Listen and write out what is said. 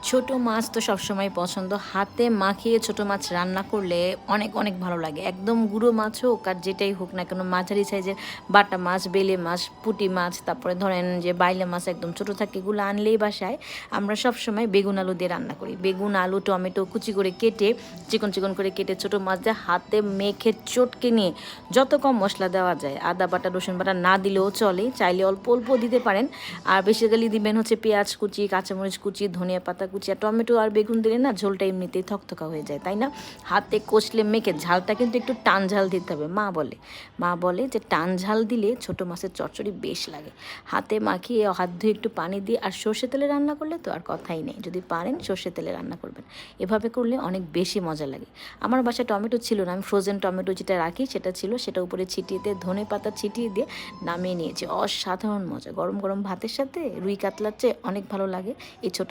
ছোট মাছ তো সবসময় পছন্দ। হাতে মাখিয়ে ছোট মাছ রান্না করলে অনেক, অনেক ভালো লাগে। একদম গুঁড়ো মাছ হোক আর যেটাই হোক না কেন, মাঝারি সাইজের বাটা মাছ, বেলে মাছ, পুঁটি মাছ, তারপরে ধরেন যে বাইলা মাছ একদম ছোট থাকে, এগুলো আনলেই বাসায় আমরা সবসময় বেগুন আলু দিয়ে রান্না করি। বেগুন, আলু, টমেটো কুচি করে কেটে, চিকন, চিকন করে কেটে ছোট মাছ দিয়ে হাতে মেখে চটকে নিয়ে যত কম মসলা দেওয়া যায়, আদা বাটা, রসুন বাটা না দিলেও চলে, চাইলে অল্প, অল্প দিতে পারেন। আর বেসিক্যালি দিবেন হচ্ছে পেঁয়াজ কুচি, কাঁচামরিচ কুচি, ধনিয়া পাতা কুচি, আর টমেটো আর বেগুন দিলে না ঝোলটা এমনিতেই থকথকা হয়ে যায়, তাই না? হাতে কষলে মেখে, ঝালটা কিন্তু একটু টান ঝাল দিতে হবে। মা বলে যে টান ঝাল দিলে ছোটো মাছের চচ্চড়ি বেশ লাগে। হাতে মাখিয়ে হাত ধুয়ে একটু পানি দিয়ে আর সর্ষে তেলে রান্না করলে তো আর কথাই নেই। যদি পারেন সর্ষে তেলে রান্না করবেন, এভাবে করলে অনেক বেশি মজা লাগে। আমার বাসায় টমেটো ছিল না, আমি ফ্রোজেন টমেটো যেটা রাখি সেটা ছিল, সেটা উপরে ছিটিয়ে দিয়ে ধনে পাতা ছিটিয়ে দিয়ে নামিয়ে নিয়েছি। অসাধারণ মজা, গরম গরম ভাতের সাথে রুই কাতলার চেয়ে অনেক ভালো লাগে এই ছোটো